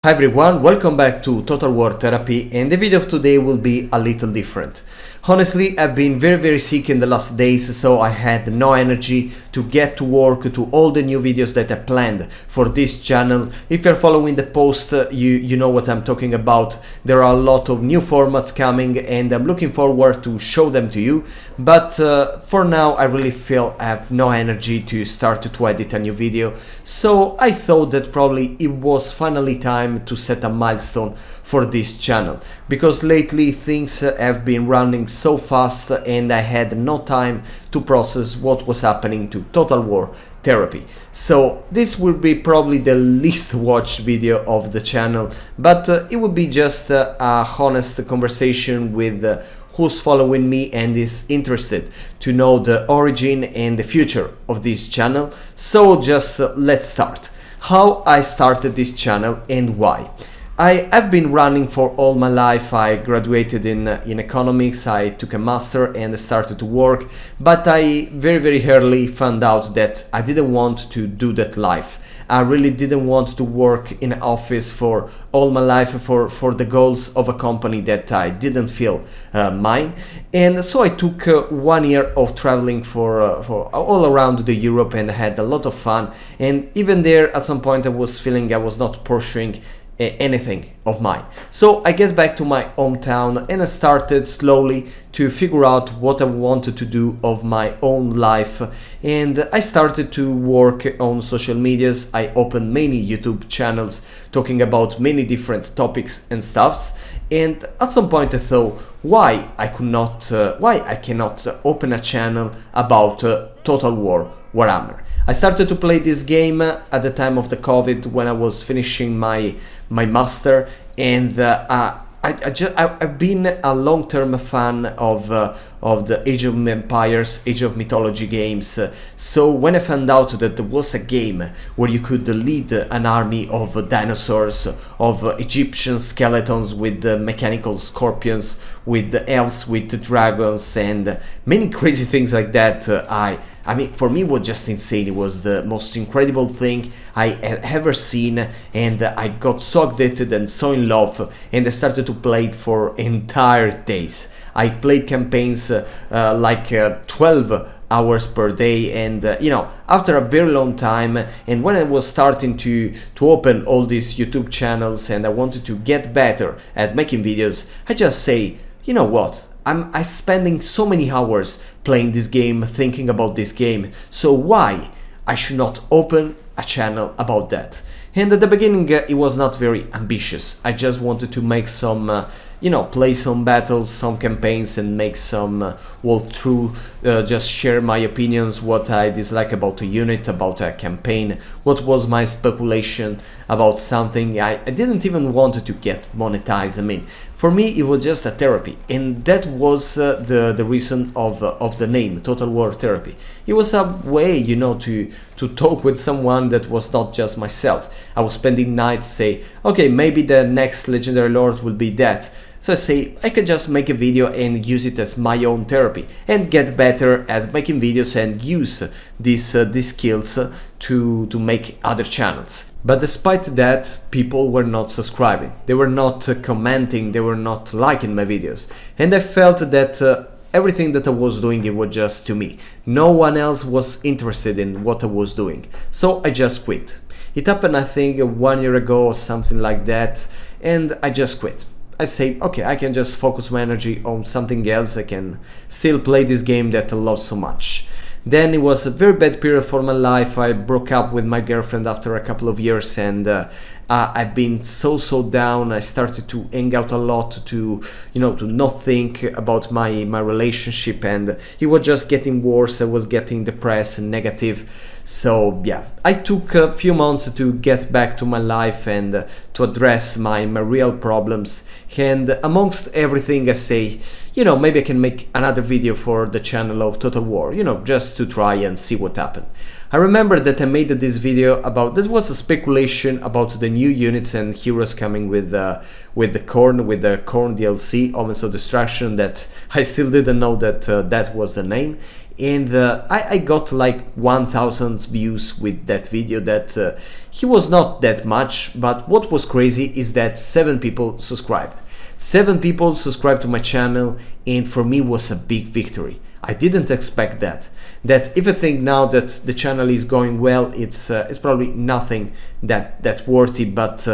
Hi everyone, welcome back to Total War Therapy, and the video of today will be a little different. Honestly, I've been very sick in the last days, so I had no energy to get to work to all the new videos that I planned for this channel. If you're following the post, you know what I'm talking about. There are a lot of new formats coming and I'm looking forward to show them to you, but for now I really feel I have no energy to start to edit a new video, so I thought that probably it was finally time to set a milestone for this channel, because lately things have been running so fast and I had no time to process what was happening to Total War Therapy. So this will be probably the least watched video of the channel, but it will be just a honest conversation with who's following me and is interested to know the origin and the future of this channel. So just let's start. How I started this channel and why. I've been running for all my life. I graduated in economics, I took a master and started to work, but I very early found out that I didn't want to do that life. I really didn't want to work in an office for all my life for the goals of a company that I didn't feel mine. And so I took 1 year of traveling for all around the Europe and had a lot of fun. And even there at some point I was feeling I was not pursuing anything of mine. So I get back to my hometown and I started slowly to figure out what I wanted to do of my own life, and I started to work on social medias. I opened many YouTube channels talking about many different topics and stuffs, and at some point I thought why I cannot open a channel about Total War Warhammer. I started to play this game at the time of the COVID when I was finishing my master, and I've been a long-term fan of the Age of Empires, Age of Mythology games. So when I found out that there was a game where you could lead an army of dinosaurs, of Egyptian skeletons with mechanical scorpions, with elves, with dragons, and many crazy things like that, I mean, for me it was just insane. It was the most incredible thing I had ever seen, and I got so addicted and so in love, and I started to play it for entire days. I played campaigns like 12 hours per day, and after a very long time, and when I was starting to open all these YouTube channels and I wanted to get better at making videos, I just say, you know what, I'm spending so many hours playing this game, thinking about this game, so why I should not open a channel about that? And at the beginning it was not very ambitious. I just wanted to make some play some battles, some campaigns, and make some walkthrough, just share my opinions, what I dislike about a unit, about a campaign, what was my speculation about something. I didn't even want to get monetized. I mean, for me it was just a therapy, and that was the reason of the name, Total War Therapy. It was a way, to talk with someone that was not just myself. I was spending nights say, okay, maybe the next Legendary Lord will be that. So I say, I can just make a video and use it as my own therapy and get better at making videos and use these skills to make other channels. But despite that, people were not subscribing, they were not commenting, they were not liking my videos. And I felt that everything that I was doing, it was just to me. No one else was interested in what I was doing. So I just quit. It happened, I think, 1 year ago or something like that, and I just quit. I say, okay, I can just focus my energy on something else. I can still play this game that I love so much. Then it was a very bad period for my life. I broke up with my girlfriend after a couple of years, and I've been so down. I started to hang out a lot, to not think about my relationship, and it was just getting worse. I was getting depressed and negative. So yeah, I took a few months to get back to my life and to address my real problems. And amongst everything I say, maybe I can make another video for the channel of Total War, just to try and see what happened. I remember that I made this video about, this was a speculation about the new units and heroes coming with the Corn DLC, Omens of Destruction, that I still didn't know that that was the name. and I got like 1000 views with that video. That he was not that much, but what was crazy is that 7 people subscribed. 7 people subscribed to my channel, and for me was a big victory. I didn't expect that. That if I think now that the channel is going well, it's probably nothing that worthy, but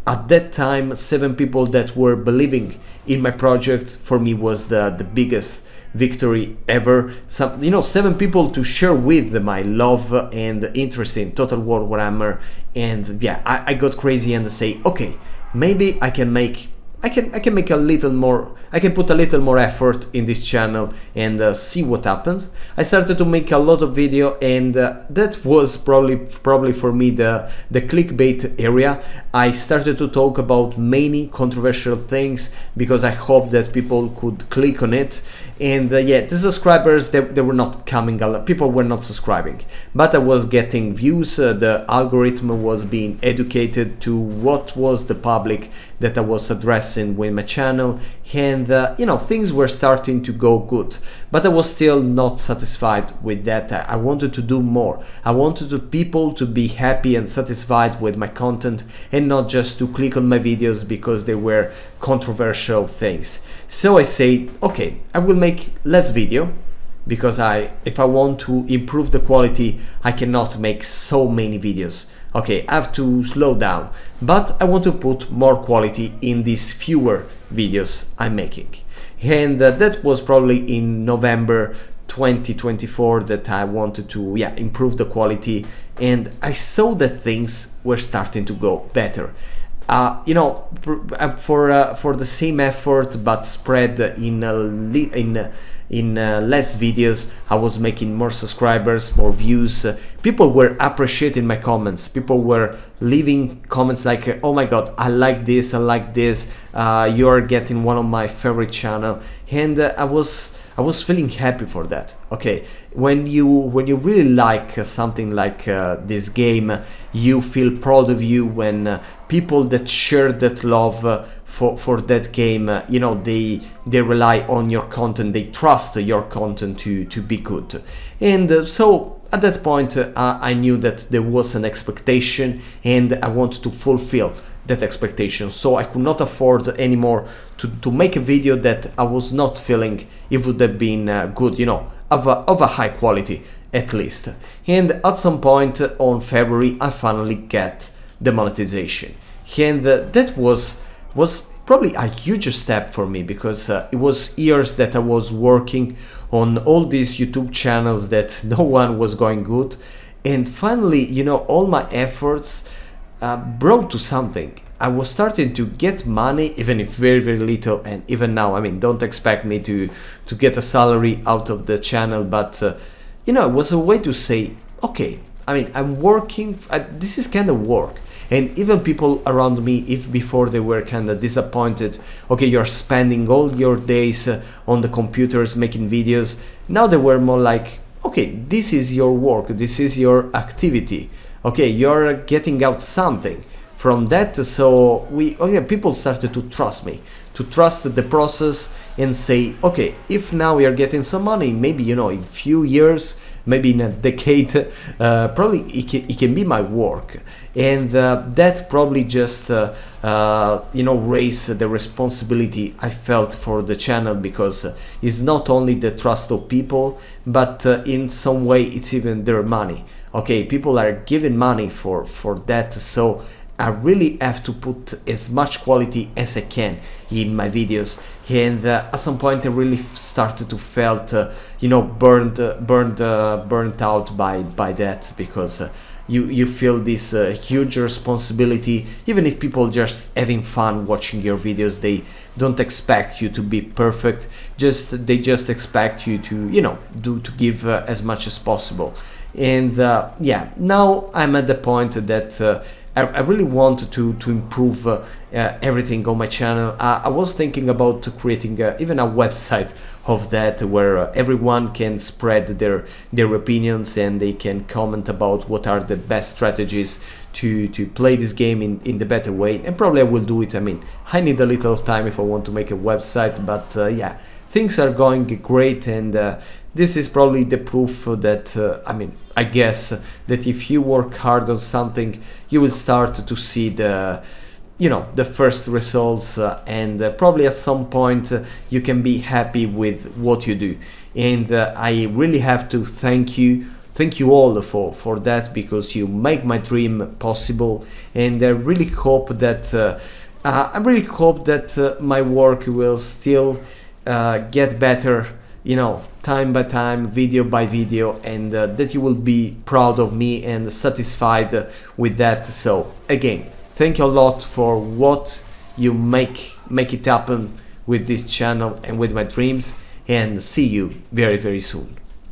at that time 7 people that were believing in my project for me was the biggest victory ever. 7 people to share with my love and interest in Total War Warhammer, and yeah, I got crazy and say, okay, maybe I can make a little more, I can put a little more effort in this channel and see what happens. I started to make a lot of video, and that was probably for me the clickbait area. I started to talk about many controversial things because I hope that people could click on it. And yeah, the subscribers, they were not coming, people were not subscribing, but I was getting views. The algorithm was being educated to what was the public that I was addressing with my channel, and things were starting to go good, but I was still not satisfied with that. I wanted to do more. I wanted the people to be happy and satisfied with my content, and not just to click on my videos because they were controversial things. So I say, okay, I will make less video, because if I want to improve the quality, I cannot make so many videos. Okay, I have to slow down, but I want to put more quality in these fewer videos I'm making. And that was probably in November 2024 that I wanted to improve the quality, and I saw that things were starting to go better. For the same effort but spread in less videos, I was making more subscribers, more views. People were appreciating my comments. People were leaving comments like, oh my god, I like this, you are getting one of my favorite channel, and I was feeling happy for that. Okay, when you really like something like this game, you feel proud of you when people that share that love for that game, they rely on your content, they trust your content to be good. And so at that point I knew that there was an expectation, and I wanted to fulfill that expectation. So I could not afford anymore to make a video that I was not feeling it would have been good, of a high quality at least. And at some point on February I finally get the monetization, and that was probably a huge step for me, because it was years that I was working on all these YouTube channels that no one was going good, and finally, all my efforts brought to something. I was starting to get money, even if very, very little, and even now, don't expect me to get a salary out of the channel, but it was a way to say, okay, I'm working, this is kind of work. And even people around me, if before they were kind of disappointed, okay, you're spending all your days on the computers making videos, now they were more like, okay, this is your work, this is your activity, okay, you're getting out something from that. So people started to trust me, to trust the process, and say, okay, if now we are getting some money, maybe in a few years, maybe in a decade, probably it can be my work. And that probably just raised the responsibility I felt for the channel, because it's not only the trust of people, but in some way it's even their money. Okay, people are giving money for that, so I really have to put as much quality as I can in my videos. And at some point I really started to felt burnt out by that, because you feel this huge responsibility. Even if people just having fun watching your videos, they don't expect you to be perfect, they just expect you to to give as much as possible. And now I'm at the point that I really want to improve everything on my channel. I was thinking about creating even a website of that, where everyone can spread their opinions, and they can comment about what are the best strategies to play this game in the better way. And probably I will do it. I need a little time if I want to make a website, but things are going great, and this is probably the proof that I guess that if you work hard on something, you will start to see the first results, and probably at some point you can be happy with what you do. And I really have to thank you all for that, because you make my dream possible. And I really hope that my work will still get better, time by time, video by video, and that you will be proud of me and satisfied with that. So again, thank you a lot for what you make it happen with this channel and with my dreams, and see you very, very soon.